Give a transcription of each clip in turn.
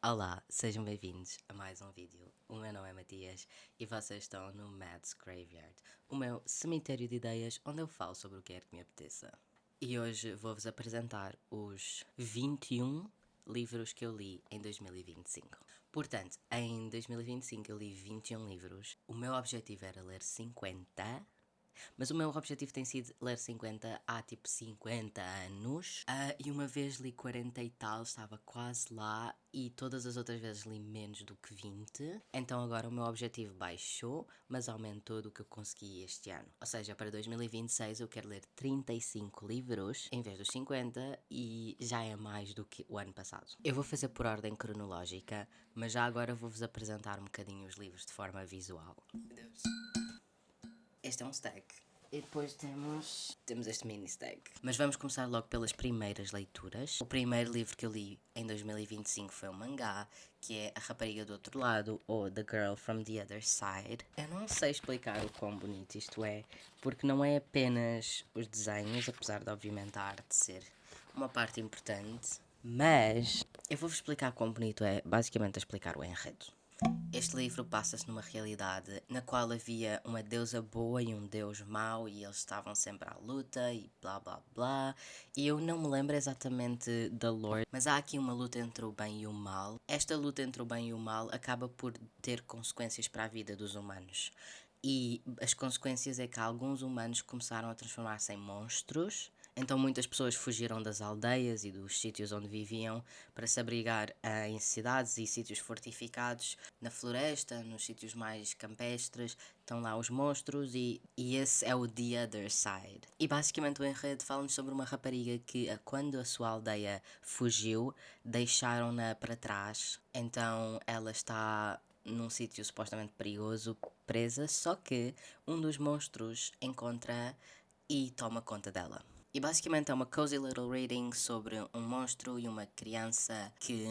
Olá, sejam bem-vindos a mais um vídeo. O meu nome é Matias e vocês estão no Mads Graveyard, o meu cemitério de ideias onde eu falo sobre o que quer que me apeteça. E hoje vou-vos apresentar os 21 livros que eu li em 2025. Portanto, em 2025 eu li 21 livros. O meu objetivo era ler 50. Mas o meu objetivo tem sido ler 50 há tipo 50 anos. E uma vez li 40 e tal, estava quase lá. E todas as outras vezes li menos do que 20. Então agora o meu objetivo baixou, mas aumentou do que eu consegui este ano. Ou seja, para 2026 eu quero ler 35 livros em vez dos 50 e já é mais do que o ano passado. Eu vou fazer por ordem cronológica, mas já agora vou-vos apresentar um bocadinho os livros de forma visual. Meu Deus. Este é um stack. E depois temos este mini stack. Mas vamos começar logo pelas primeiras leituras. O primeiro livro que eu li em 2025 foi um mangá, que é A Rapariga do Outro Lado, ou The Girl from the Other Side. Eu não sei explicar o quão bonito isto é, porque não é apenas os desenhos, apesar de obviamente a arte ser uma parte importante, mas eu vou-vos explicar quão bonito é, basicamente a explicar o enredo. Este livro passa-se numa realidade na qual havia uma deusa boa e um deus mau e eles estavam sempre à luta e blá blá blá. E eu não me lembro exatamente da lore, mas há aqui uma luta entre o bem e o mal. Esta luta entre o bem e o mal acaba por ter consequências para a vida dos humanos. E as consequências é que alguns humanos começaram a transformar-se em monstros. Então muitas pessoas fugiram das aldeias e dos sítios onde viviam para se abrigar em cidades e sítios fortificados, na floresta, nos sítios mais campestres. Estão lá os monstros e esse é o The Other Side. E basicamente o enredo fala-nos sobre uma rapariga que, quando a sua aldeia fugiu, deixaram-na para trás. Então ela está num sítio supostamente perigoso, presa, só que um dos monstros encontra e toma conta dela. E basicamente é uma cozy little reading sobre um monstro e uma criança que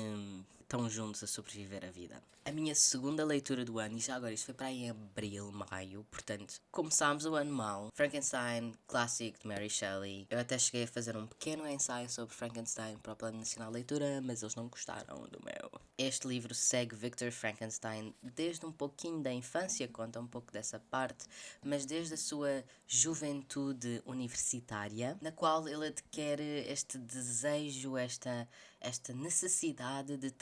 estão juntos a sobreviver a vida. A minha segunda leitura do ano, e já agora isto foi para aí em abril, maio, portanto, começámos o ano mal. Frankenstein, clássico de Mary Shelley. Eu até cheguei a fazer um pequeno ensaio sobre Frankenstein para o Plano Nacional de Leitura, mas eles não gostaram do meu. Este livro segue Victor Frankenstein desde um pouquinho da infância, conta um pouco dessa parte, mas desde a sua juventude universitária, na qual ele adquire este desejo, esta necessidade de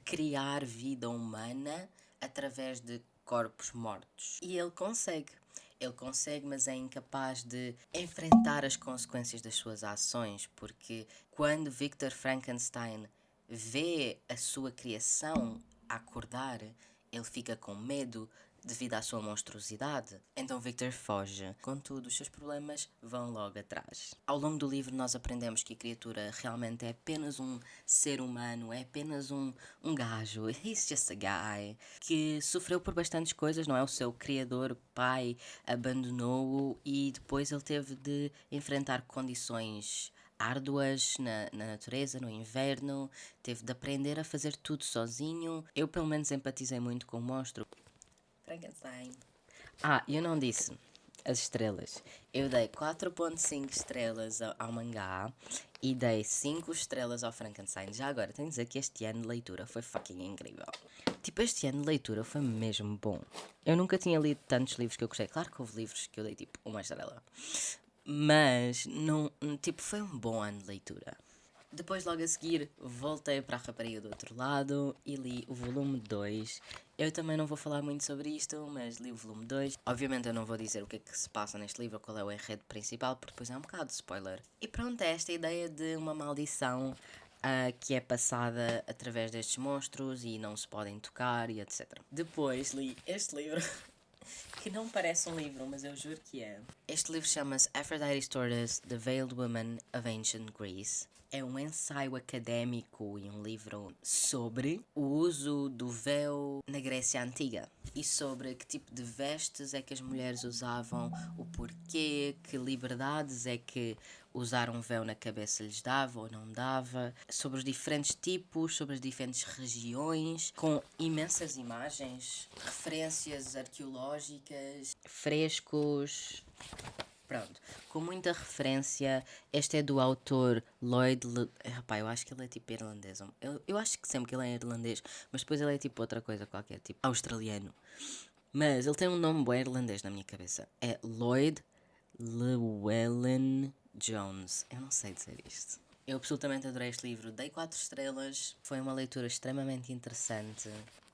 criar vida humana através de corpos mortos. E ele consegue. Ele consegue, mas é incapaz de enfrentar as consequências das suas ações, porque quando Victor Frankenstein vê a sua criação acordar, ele fica com medo devido à sua monstruosidade. Então Victor foge. Contudo, os seus problemas vão logo atrás. Ao longo do livro nós aprendemos que a criatura realmente é apenas um ser humano, é apenas um gajo, he's just a guy, que sofreu por bastantes coisas, não é? O seu criador, pai, abandonou-o e depois ele teve de enfrentar condições árduas na natureza, no inverno, teve de aprender a fazer tudo sozinho. Eu pelo menos empatizei muito com o monstro. Frankenstein. Eu não disse as estrelas. Eu dei 4.5 estrelas ao mangá e dei 5 estrelas ao Frankenstein. Já agora, tenho de dizer que este ano de leitura foi fucking incrível. Tipo, este ano de leitura foi mesmo bom. Eu nunca tinha lido tantos livros que eu gostei. Claro que houve livros que eu dei tipo uma estrela. Mas, não, tipo, foi um bom ano de leitura. Depois, logo a seguir, voltei para a Rapariga do Outro Lado e li o volume 2. Eu também não vou falar muito sobre isto, mas li o volume 2. Obviamente eu não vou dizer o que é que se passa neste livro, qual é o enredo principal, porque depois é um bocado de spoiler. E pronto, é esta ideia de uma maldição que é passada através destes monstros e não se podem tocar e etc. Depois li este livro... que não parece um livro, mas eu juro que é. Este livro chama-se Aphrodite's Tortoise, The Veiled Woman of Ancient Greece. É um ensaio académico e um livro sobre o uso do véu na Grécia Antiga e sobre que tipo de vestes é que as mulheres usavam, o porquê, que liberdades é que usar um véu na cabeça lhes dava ou não dava, sobre os diferentes tipos, sobre as diferentes regiões, com imensas imagens, referências arqueológicas, frescos. Pronto, com muita referência, este é do autor Lloyd. Rapaz, eu acho que ele é tipo irlandês. Eu acho que sempre que ele é irlandês, mas depois ele é tipo outra coisa qualquer, tipo australiano. Mas ele tem um nome bem irlandês na minha cabeça. É Lloyd Llewellyn Jones. Eu não sei dizer isto. Eu absolutamente adorei este livro. Dei 4 estrelas. Foi uma leitura extremamente interessante.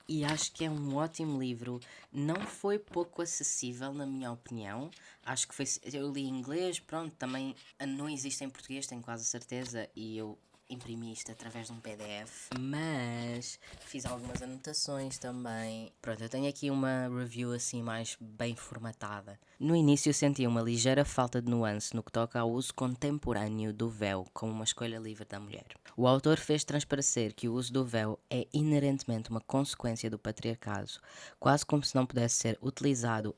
E acho que é um ótimo livro. Não foi pouco acessível, na minha opinião. Acho que foi. Eu li em inglês, pronto, também não existe em português, tenho quase certeza. E eu imprimi isto através de um PDF, mas fiz algumas anotações também. Pronto, eu tenho aqui uma review assim mais bem formatada. No início senti uma ligeira falta de nuance no que toca ao uso contemporâneo do véu como uma escolha livre da mulher. O autor fez transparecer que o uso do véu é inerentemente uma consequência do patriarcado, quase como se não pudesse ser reutilizado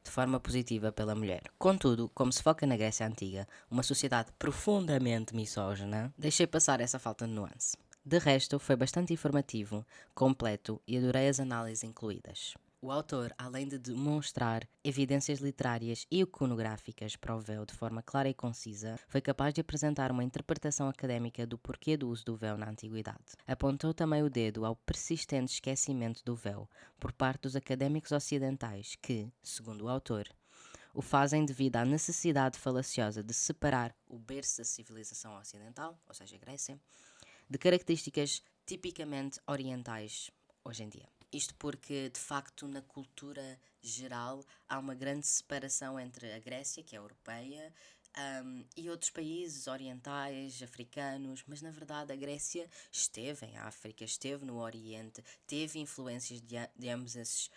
de forma positiva pela mulher. Contudo, como se foca na Grécia Antiga, uma sociedade profundamente misógina, deixei passar essa falta de nuance. De resto, foi bastante informativo, completo e adorei as análises incluídas. O autor, além de demonstrar evidências literárias e iconográficas para o véu de forma clara e concisa, foi capaz de apresentar uma interpretação académica do porquê do uso do véu na antiguidade. Apontou também o dedo ao persistente esquecimento do véu por parte dos académicos ocidentais que, segundo o autor, o fazem devido à necessidade falaciosa de separar o berço da civilização ocidental, ou seja, a Grécia, de características tipicamente orientais hoje em dia. Isto porque, de facto, na cultura geral há uma grande separação entre a Grécia, que é europeia, e outros países orientais, africanos, mas na verdade a Grécia esteve em África, esteve no Oriente, teve influências de ambos esses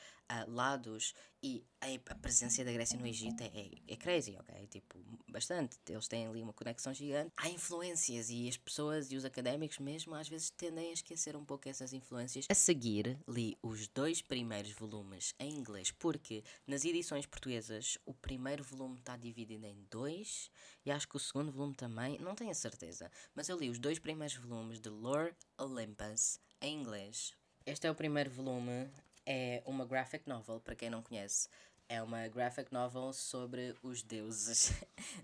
lados e a presença da Grécia no Egito é crazy, ok? Tipo, bastante. Eles têm ali uma conexão gigante. Há influências e as pessoas e os académicos mesmo às vezes tendem a esquecer um pouco essas influências. A seguir, li os 2 primeiros volumes em inglês, porque nas edições portuguesas o primeiro volume está dividido em 2 e acho que o segundo volume também, não tenho a certeza, mas eu li os 2 primeiros volumes de Lore Olympus em inglês. Este é o primeiro volume, é uma graphic novel, para quem não conhece. É uma graphic novel sobre os deuses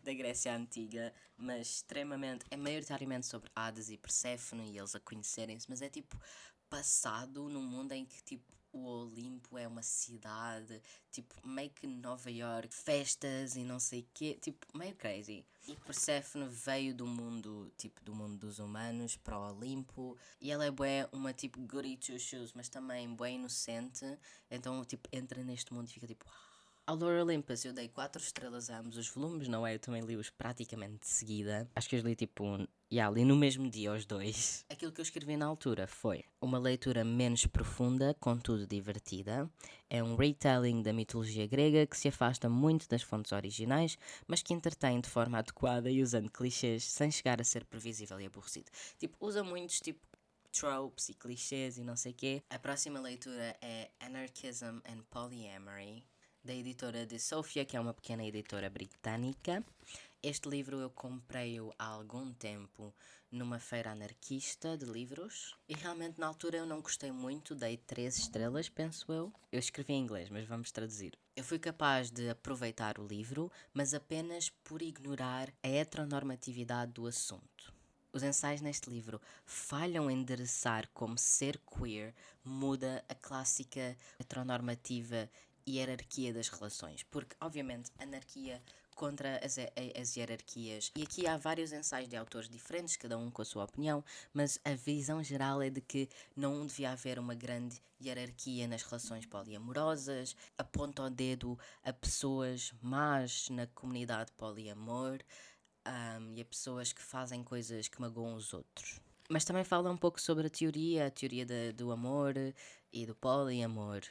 da Grécia Antiga, mas extremamente, é maioritariamente sobre Hades e Perséfone e eles a conhecerem-se, mas é tipo passado num mundo em que tipo o Olimpo é uma cidade, tipo meio que Nova York, festas e não sei o quê, tipo meio crazy. E Perséfone veio do mundo, tipo do mundo dos humanos para o Olimpo e ela é bué uma tipo goody two shoes, mas também bué inocente, então tipo entra neste mundo e fica tipo ao Lore Olympus eu dei 4 estrelas a ambos os volumes, não é? Eu também li-os praticamente de seguida. Acho que eu li tipo li no mesmo dia os 2. Aquilo que eu escrevi na altura foi uma leitura menos profunda, contudo divertida. É um retelling da mitologia grega que se afasta muito das fontes originais, mas que entretém de forma adequada e usando clichês sem chegar a ser previsível e aborrecido. Tipo, usa muitos tipo tropes e clichês e não sei o quê. A próxima leitura é Anarchism and Polyamory, da editora de Sofia, que é uma pequena editora britânica. Este livro eu comprei-o há algum tempo numa feira anarquista de livros e realmente na altura eu não gostei muito, dei 3 estrelas, penso eu. Eu escrevi em inglês, mas vamos traduzir. Eu fui capaz de aproveitar o livro, mas apenas por ignorar a heteronormatividade do assunto. Os ensaios neste livro falham em endereçar como ser queer muda a clássica heteronormativa hierarquia das relações, porque obviamente anarquia contra as hierarquias, e aqui há vários ensaios de autores diferentes, cada um com a sua opinião, mas a visão geral é de que não devia haver uma grande hierarquia nas relações poliamorosas, aponta o dedo a pessoas más na comunidade poliamor, e a pessoas que fazem coisas que magoam os outros. Mas também fala um pouco sobre a teoria do amor e do poliamor.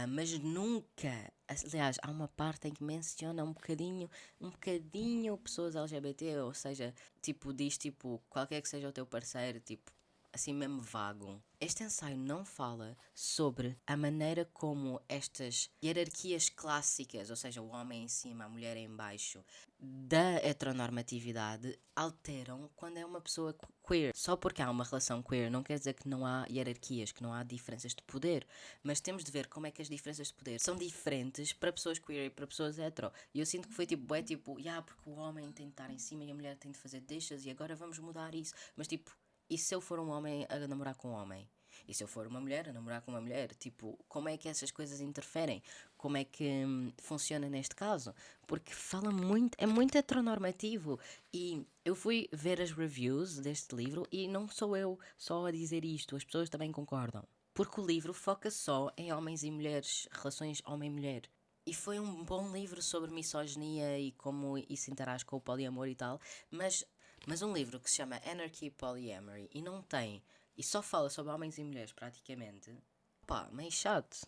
Mas nunca, aliás, há uma parte em que menciona um bocadinho pessoas LGBT, ou seja, tipo, diz tipo, qualquer que seja o teu parceiro, tipo, assim mesmo vago. Este ensaio não fala sobre a maneira como estas hierarquias clássicas, ou seja, o homem em cima, a mulher em baixo, da heteronormatividade, alteram quando é uma pessoa queer. Só porque há uma relação queer não quer dizer que não há hierarquias, que não há diferenças de poder, mas temos de ver como é que as diferenças de poder são diferentes para pessoas queer e para pessoas hetero. E eu sinto que foi tipo, é tipo, porque o homem tem de estar em cima e a mulher tem de fazer deixas e agora vamos mudar isso. Mas tipo, e se eu for um homem a namorar com um homem? E se eu for uma mulher a namorar com uma mulher? Tipo, como é que essas coisas interferem? Como é que funciona neste caso? Porque fala muito, é muito heteronormativo. E eu fui ver as reviews deste livro e não sou eu só a dizer isto, as pessoas também concordam. Porque o livro foca só em homens e mulheres, relações homem-mulher. E foi um bom livro sobre misoginia e como isso interage com o poliamor e tal, mas um livro que se chama Anarchy Polyamory e não tem, e só fala sobre homens e mulheres praticamente, pá, meio chato.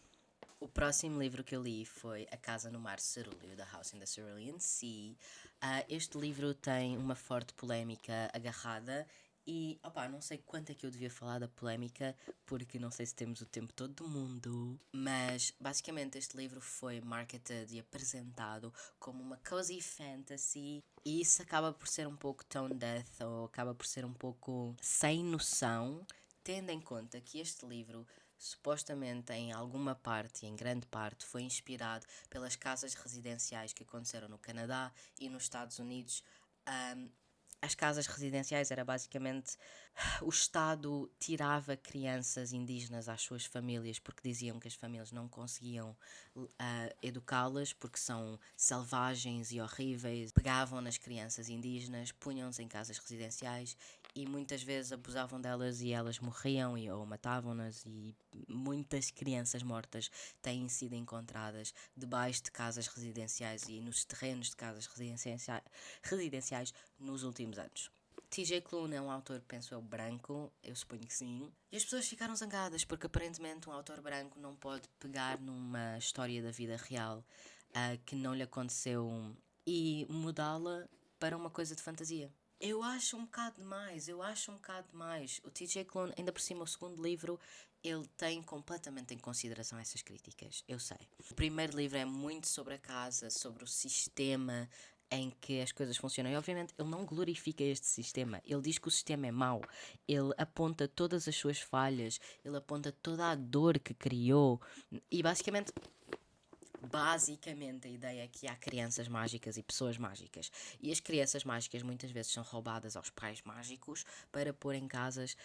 O próximo livro que eu li foi A Casa no Mar Cerúleo, The House in the Cerulean Sea. Este livro tem uma forte polémica agarrada e, não sei quanto é que eu devia falar da polémica, porque não sei se temos o tempo todo do mundo. Mas, basicamente, este livro foi marketed e apresentado como uma cozy fantasy e isso acaba por ser um pouco tone deaf ou acaba por ser um pouco sem noção, tendo em conta que este livro supostamente em alguma parte, em grande parte, foi inspirado pelas casas residenciais que aconteceram no Canadá e nos Estados Unidos. As casas residenciais era basicamente o Estado tirava crianças indígenas às suas famílias porque diziam que as famílias não conseguiam educá-las porque são selvagens e horríveis. Pegavam nas crianças indígenas, punham-nas em casas residenciais e muitas vezes abusavam delas e elas morriam ou matavam-nas e muitas crianças mortas têm sido encontradas debaixo de casas residenciais e nos terrenos de casas residenciais nos últimos anos. T.J. Klune é um autor, penso eu, branco, eu suponho que sim. E as pessoas ficaram zangadas porque aparentemente um autor branco não pode pegar numa história da vida real que não lhe aconteceu e mudá-la para uma coisa de fantasia. Eu acho um bocado demais. O T.J. Klune, ainda por cima, o segundo livro, ele tem completamente em consideração essas críticas, eu sei. O primeiro livro é muito sobre a casa, sobre o sistema em que as coisas funcionam. E obviamente ele não glorifica este sistema. Ele diz que o sistema é mau. Ele aponta todas as suas falhas. Ele aponta toda a dor que criou. E basicamente a ideia é que há crianças mágicas e pessoas mágicas e as crianças mágicas muitas vezes são roubadas aos pais mágicos para pôr em casas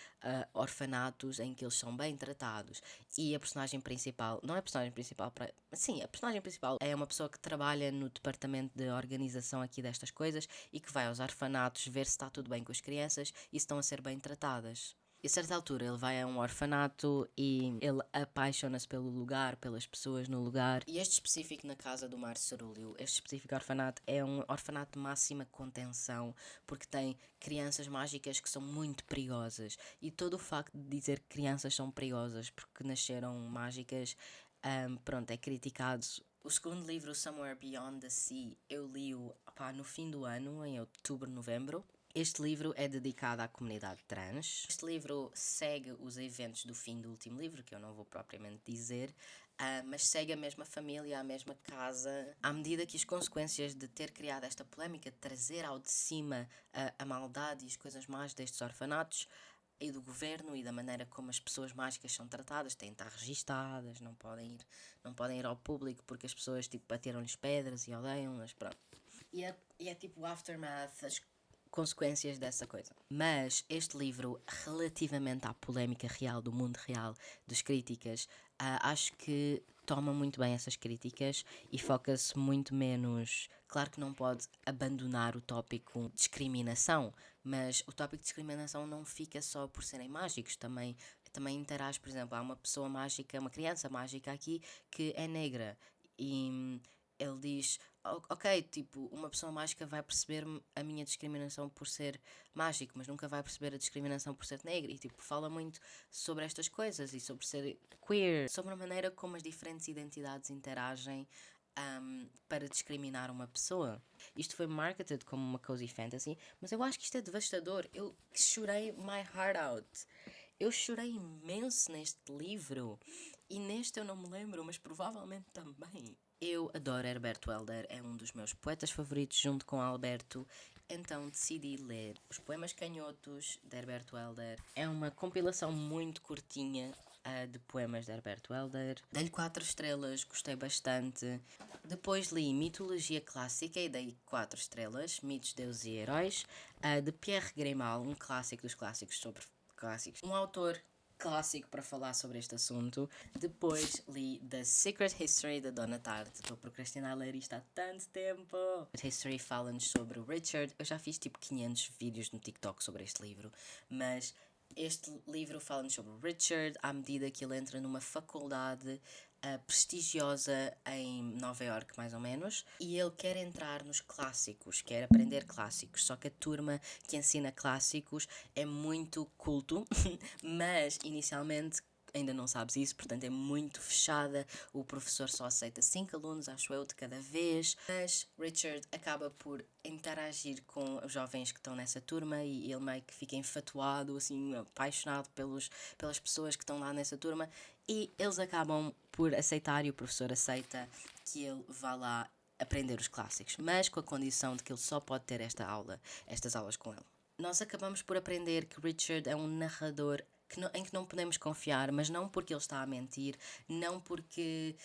orfanatos em que eles são bem tratados e a personagem principal, não é a personagem principal sim, a personagem principal é uma pessoa que trabalha no departamento de organização aqui destas coisas e que vai aos orfanatos ver se está tudo bem com as crianças e se estão a ser bem tratadas. E a certa altura ele vai a um orfanato e ele apaixona-se pelo lugar, pelas pessoas no lugar. E este específico na Casa do Mar Cerúleo, este específico orfanato é um orfanato de máxima contenção porque tem crianças mágicas que são muito perigosas. E todo o facto de dizer que crianças são perigosas porque nasceram mágicas, é criticado. O segundo livro, Somewhere Beyond the Sea, eu li-o no fim do ano, em outubro, novembro. Este livro é dedicado à comunidade trans. Este livro segue os eventos do fim do último livro, que eu não vou propriamente dizer, mas segue a mesma família, a mesma casa, à medida que as consequências de ter criado esta polémica, de trazer ao de cima a maldade e as coisas más destes orfanatos, e do governo e da maneira como as pessoas mágicas são tratadas, têm de estar registadas, não podem ir ao público porque as pessoas tipo bateram-lhes pedras e odeiam-nas, pronto. E é tipo o aftermath, as consequências dessa coisa. Mas este livro, relativamente à polémica real, do mundo real, das críticas, acho que toma muito bem essas críticas e foca-se muito menos. Claro que não pode abandonar o tópico de discriminação, mas o tópico de discriminação não fica só por serem mágicos, também interage, por exemplo, há uma pessoa mágica, uma criança mágica aqui que é negra e ele diz, ok, tipo, uma pessoa mágica vai perceber a minha discriminação por ser mágico, mas nunca vai perceber a discriminação por ser negro. E tipo, fala muito sobre estas coisas e sobre ser queer, sobre a maneira como as diferentes identidades interagem para discriminar uma pessoa. Isto foi marketed como uma cozy fantasy, mas eu acho que isto é devastador. Eu chorei my heart out. Eu chorei imenso neste livro e neste eu não me lembro, mas provavelmente também. Eu adoro Herbert Welder, é um dos meus poetas favoritos junto com Alberto, então decidi ler Os Poemas Canhotos de Herbert Welder. É uma compilação muito curtinha de poemas de Herbert Welder. Dei-lhe 4 estrelas, gostei bastante. Depois li Mitologia Clássica e dei 4 estrelas, Mitos, Deuses e Heróis, de Pierre Grimald, um clássico dos clássicos sobre clássicos. Um autor clássico para falar sobre este assunto. Depois li The Secret History da Donna Tartt. Estou a procrastinar a ler isto há tanto tempo. The History fala-nos sobre o Richard. Eu já fiz tipo 500 vídeos no TikTok sobre este livro, mas este livro fala-nos sobre o Richard à medida que ele entra numa faculdade prestigiosa em Nova York, mais ou menos, e ele quer entrar nos clássicos, quer aprender clássicos, só que a turma que ensina clássicos é muito culto, mas inicialmente ainda não sabes isso, portanto é muito fechada, o professor só aceita 5 alunos, acho eu, de cada vez, mas Richard acaba por interagir com os jovens que estão nessa turma e ele meio que fica enfatuado, assim, apaixonado pelas pessoas que estão lá nessa turma e eles acabam por aceitar e o professor aceita que ele vá lá aprender os clássicos, mas com a condição de que ele só pode ter estas aulas com ele. Nós acabamos por aprender que Richard é um narrador em que não podemos confiar, mas não porque ele está a mentir, não porque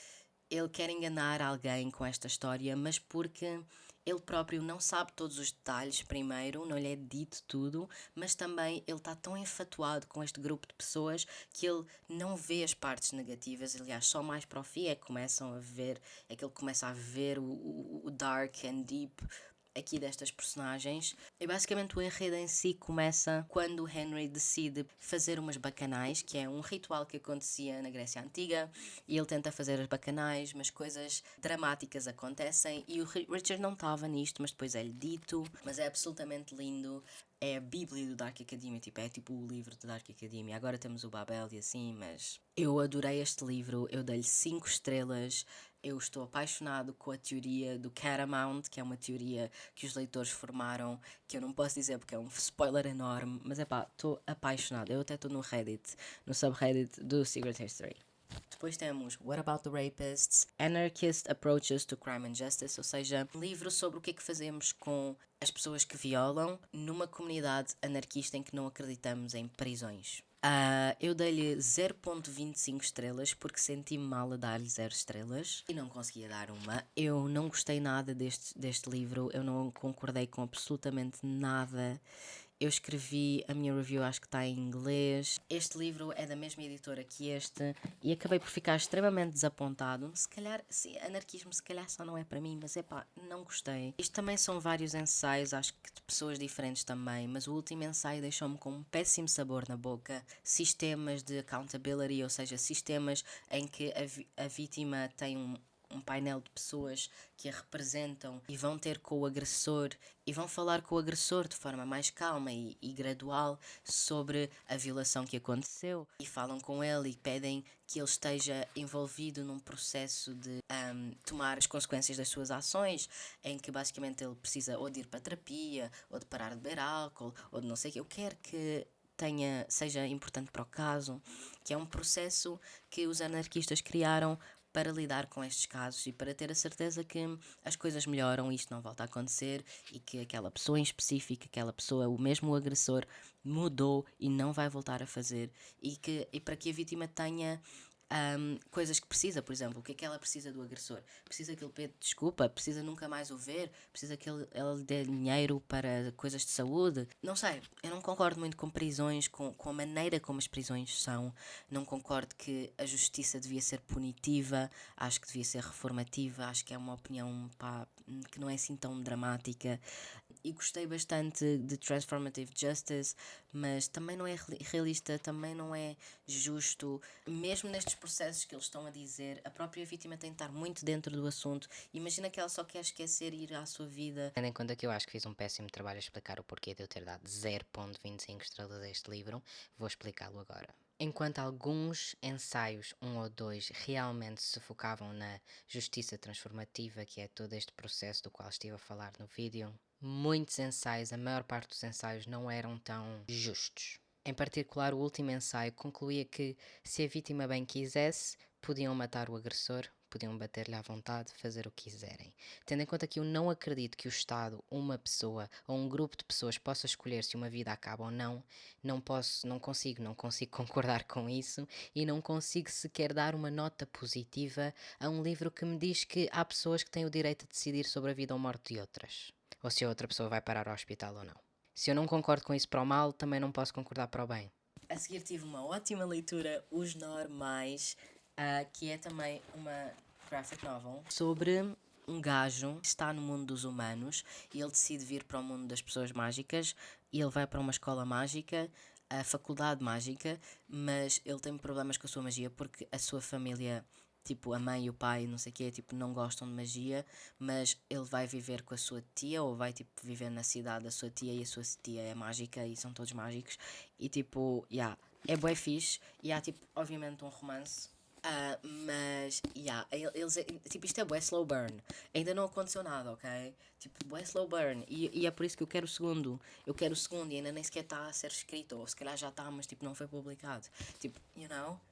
ele quer enganar alguém com esta história, mas porque ele próprio não sabe todos os detalhes primeiro, não lhe é dito tudo, mas também ele está tão enfatuado com este grupo de pessoas que ele não vê as partes negativas, aliás, só mais para o fim é que ele começa a ver o dark and deep aqui destas personagens. E basicamente o enredo em si começa quando o Henry decide fazer umas bacanais, que é um ritual que acontecia na Grécia Antiga, e ele tenta fazer as bacanais, mas coisas dramáticas acontecem e o Richard não estava nisto, mas depois é-lhe dito, mas é absolutamente lindo. É a Bíblia do Dark Academia, é tipo o livro do Dark Academia. Agora temos o Babel e assim, mas eu adorei este livro, eu dei-lhe 5 estrelas. Eu estou apaixonado com a teoria do Catamount, que é uma teoria que os leitores formaram, que eu não posso dizer porque é um spoiler enorme, mas é pá, estou apaixonado. Eu até estou no Reddit, no subreddit do Secret History. Depois temos What About the Rapists? Anarchist Approaches to Crime and Justice, ou seja, um livro sobre o que é que fazemos com as pessoas que violam numa comunidade anarquista em que não acreditamos em prisões. Eu dei-lhe 0.25 estrelas porque senti-me mal a dar-lhe 0 estrelas e não conseguia dar uma. Eu não gostei nada deste livro, eu não concordei com absolutamente nada. Eu escrevi a minha review, acho que está em inglês. Este livro é da mesma editora que este e acabei por ficar extremamente desapontado. Se calhar, sim, anarquismo se calhar só não é para mim, mas epá, não gostei. Isto também são vários ensaios, acho que de pessoas diferentes também, mas o último ensaio deixou-me com um péssimo sabor na boca. Sistemas de accountability, ou seja, sistemas em que a vítima tem um painel de pessoas que a representam e vão ter com o agressor e vão falar com o agressor de forma mais calma e gradual sobre a violação que aconteceu e falam com ele e pedem que ele esteja envolvido num processo de tomar as consequências das suas ações, em que basicamente ele precisa ou de ir para terapia ou de parar de beber álcool ou de não sei o que. Eu quero que seja importante para o caso, que é um processo que os anarquistas criaram para lidar com estes casos e para ter a certeza que as coisas melhoram e isto não volta a acontecer e que aquela pessoa em específico, aquela pessoa, o mesmo agressor, mudou e não vai voltar a fazer e para que a vítima tenha coisas que precisa, por exemplo, o que é que ela precisa do agressor? Precisa que ele pede desculpa? Precisa nunca mais o ver? Precisa que ele lhe dê dinheiro para coisas de saúde? Não sei, eu não concordo muito com prisões, com a maneira como as prisões são, não concordo que a justiça devia ser punitiva, acho que devia ser reformativa, acho que é uma opinião que não é assim tão dramática e gostei bastante de Transformative Justice, mas também não é realista, também não é justo. Mesmo nestes processos que eles estão a dizer, a própria vítima tem de estar muito dentro do assunto. Imagina que ela só quer esquecer e ir à sua vida. Tendo em conta que eu acho que fiz um péssimo trabalho a explicar o porquê de eu ter dado 0.25 estrelas a este livro, vou explicá-lo agora. Enquanto alguns ensaios, um ou dois, realmente se focavam na justiça transformativa, que é todo este processo do qual estive a falar no vídeo, muitos ensaios, a maior parte dos ensaios não eram tão justos. Em particular, o último ensaio concluía que, se a vítima bem quisesse, podiam matar o agressor, podiam bater-lhe à vontade, fazer o que quiserem. Tendo em conta que eu não acredito que o Estado, uma pessoa ou um grupo de pessoas possa escolher se uma vida acaba ou não, não consigo concordar com isso e não consigo sequer dar uma nota positiva a um livro que me diz que há pessoas que têm o direito de decidir sobre a vida ou morte de outras, ou se a outra pessoa vai parar ao hospital ou não. Se eu não concordo com isso para o mal, também não posso concordar para o bem. A seguir tive uma ótima leitura, Os Normais, que é também uma graphic novel sobre um gajo que está no mundo dos humanos e ele decide vir para o mundo das pessoas mágicas e ele vai para uma escola mágica, a faculdade mágica, mas ele tem problemas com a sua magia porque a sua família, tipo a mãe e o pai, não sei o quê, tipo, não gostam de magia, mas ele vai viver com a sua tia ou vai tipo viver na cidade da sua tia e a sua tia é mágica e são todos mágicos e tipo, é bué fixe e há tipo, obviamente um romance. Mas, eles, tipo, isto é bué slow burn. Ainda não aconteceu nada, ok? Tipo, bué slow burn. E é por isso que eu quero o segundo. Eu quero o segundo e ainda nem sequer está a ser escrito. Ou se calhar já está, mas tipo, não foi publicado. Tipo,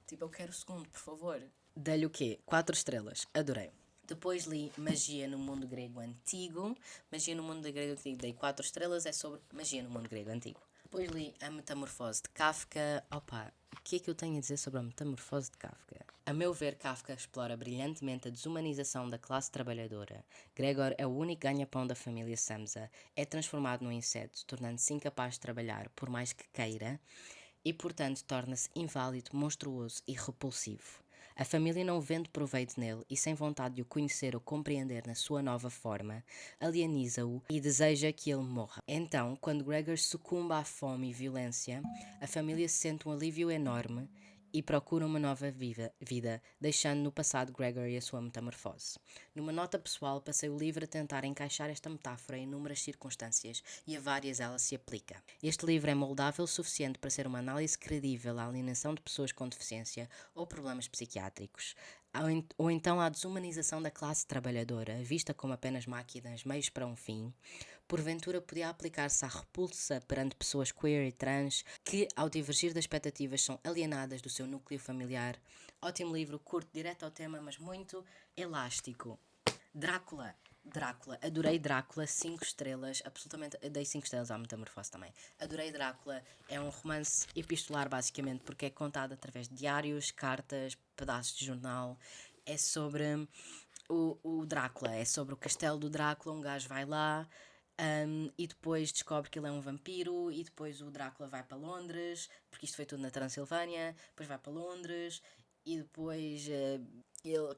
Tipo, eu quero o segundo, por favor. Dei-lhe o quê? 4 estrelas. Adorei. Depois li Magia no Mundo Grego Antigo. Magia no Mundo Grego Antigo dei 4 estrelas. É sobre magia no mundo grego antigo. Depois li A Metamorfose de Kafka. Opa, o que é que eu tenho a dizer sobre a Metamorfose de Kafka? A meu ver, Kafka explora brilhantemente a desumanização da classe trabalhadora. Gregor é o único ganha-pão da família Samsa. É transformado num inseto, tornando-se incapaz de trabalhar, por mais que queira, e, portanto, torna-se inválido, monstruoso e repulsivo. A família não vende proveito nele e, sem vontade de o conhecer ou compreender na sua nova forma, alieniza-o e deseja que ele morra. Então, quando Gregor sucumba à fome e violência, a família sente um alívio enorme e procura uma nova vida, deixando no passado Gregor e a sua metamorfose. Numa nota pessoal, passei o livro a tentar encaixar esta metáfora em inúmeras circunstâncias e a várias ela se aplica. Este livro é moldável o suficiente para ser uma análise credível à alienação de pessoas com deficiência ou problemas psiquiátricos, ou então à desumanização da classe trabalhadora, vista como apenas máquinas, meios para um fim. Porventura podia aplicar-se à repulsa perante pessoas queer e trans que, ao divergir das expectativas, são alienadas do seu núcleo familiar. Ótimo livro, curto, direto ao tema, mas muito elástico. Drácula, adorei Drácula, 5 estrelas, absolutamente, dei 5 estrelas à Metamorfose também. Adorei Drácula, é um romance epistolar basicamente, porque é contado através de diários, cartas, pedaços de jornal. É sobre o Drácula, é sobre o castelo do Drácula, um gajo vai lá, e depois descobre que ele é um vampiro, e depois o Drácula vai para Londres, porque isto foi tudo na Transilvânia, depois vai para Londres, e depois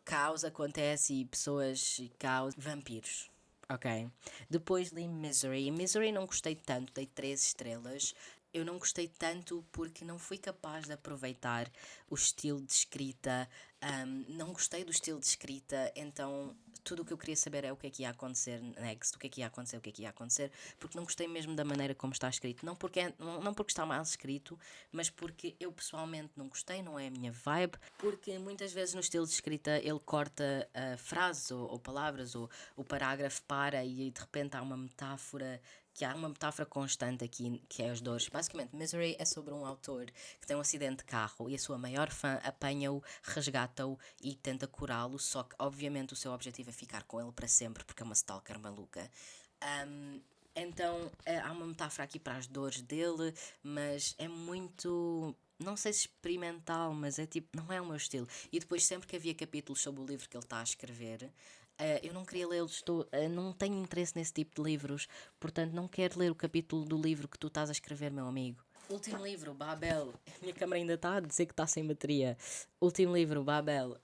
caos acontece e pessoas caos, vampiros. Ok. Depois li Misery. Misery não gostei tanto, dei 3 estrelas. Eu não gostei tanto porque não fui capaz de aproveitar o estilo de escrita. Não gostei do estilo de escrita, então tudo o que eu queria saber é o que é que ia acontecer next, o que é que ia acontecer, o que é que ia acontecer, porque não gostei mesmo da maneira como está escrito. Não porque está mal escrito, mas porque eu pessoalmente não gostei, não é a minha vibe, porque muitas vezes no estilo de escrita ele corta frases ou palavras, ou o parágrafo para e de repente há uma metáfora, que há uma metáfora constante aqui, que é as dores. Basicamente, Misery é sobre um autor que tem um acidente de carro e a sua maior fã apanha-o, resgata-o e tenta curá-lo, só que obviamente o seu objetivo é ficar com ele para sempre, porque é uma stalker maluca. Então há uma metáfora aqui para as dores dele, mas é muito, não sei se experimental, mas é tipo, não é o meu estilo. E depois, sempre que havia capítulos sobre o livro que ele está a escrever, eu não queria lê-los, não tenho interesse nesse tipo de livros, portanto não quero ler o capítulo do livro que tu estás a escrever, meu amigo. Último livro, Babel. A minha câmera ainda está a dizer que está sem bateria. Último livro, Babel.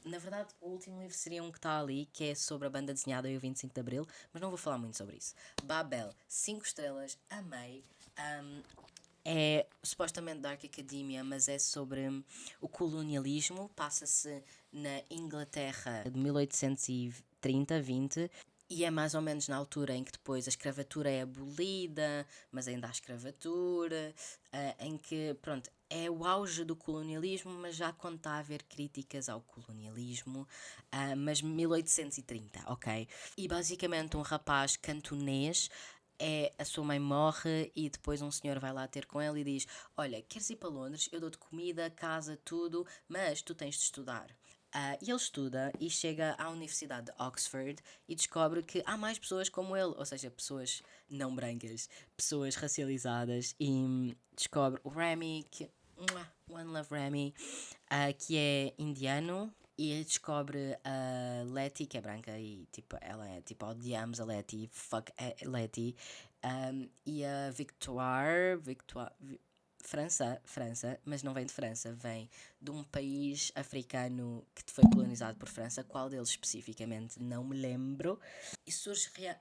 Na verdade, o último livro seria um que está ali, que é sobre a banda desenhada e o 25 de Abril, mas não vou falar muito sobre isso. Babel, 5 estrelas, amei. É supostamente Dark Academia, mas é sobre o colonialismo. Passa-se na Inglaterra de 1830, 20, e é mais ou menos na altura em que depois a escravatura é abolida, mas ainda há escravatura, em que, pronto, é o auge do colonialismo, mas já quando está a haver críticas ao colonialismo, mas 1830, ok? E basicamente um rapaz cantonês é a sua mãe morre e depois um senhor vai lá ter com ele e diz: Olha, queres ir para Londres? Eu dou-te comida, casa, tudo, mas tu tens de estudar. E ele estuda e chega à Universidade de Oxford e descobre que há mais pessoas como ele, ou seja, pessoas não brancas, pessoas racializadas, e descobre o Remy, One Love Remy, que é indiano, e descobre a Letty, que é branca, e tipo, ela é tipo, odiamos a Letty, fuck a Letty, e a Victoire, França, mas não vem de França, vem de um país africano que foi colonizado por França, qual deles especificamente não me lembro. E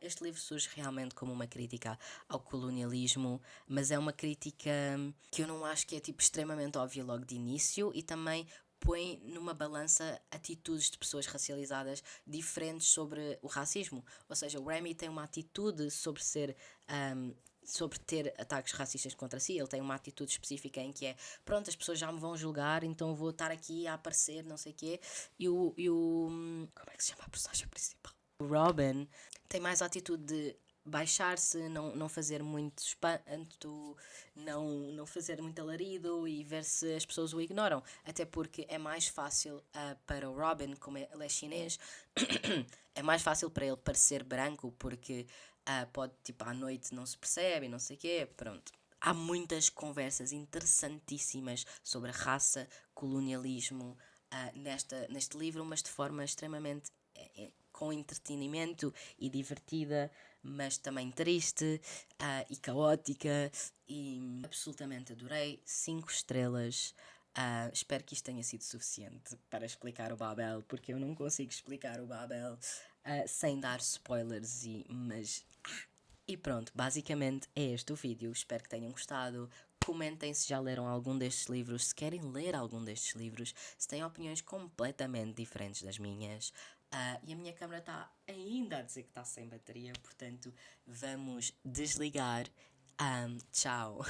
este livro surge realmente como uma crítica ao colonialismo, mas é uma crítica que eu não acho que é tipo extremamente óbvia logo de início, e também põe numa balança atitudes de pessoas racializadas diferentes sobre o racismo. Ou seja, o Remy tem uma atitude sobre ter ataques racistas contra si. Ele tem uma atitude específica em que é: pronto, as pessoas já me vão julgar, então vou estar aqui a aparecer, não sei o quê. Como é que se chama a personagem principal? O Robin tem mais a atitude de baixar-se, não fazer muito espanto, não fazer muito alarido e ver se as pessoas o ignoram. Até porque é mais fácil para o Robin, como ele é chinês, é mais fácil para ele parecer branco, porque pode, tipo, à noite não se percebe e não sei o quê, pronto. Há muitas conversas interessantíssimas sobre raça, colonialismo, neste livro, mas de forma extremamente com entretenimento e divertida, mas também triste e caótica, e absolutamente adorei. 5 estrelas. Espero que isto tenha sido suficiente para explicar o Babel, porque eu não consigo explicar o Babel sem dar spoilers, e pronto, basicamente é este o vídeo. Espero que tenham gostado. Comentem se já leram algum destes livros, se querem ler algum destes livros, se têm opiniões completamente diferentes das minhas. E a minha câmera está ainda a dizer que está sem bateria, portanto vamos desligar. Tchau!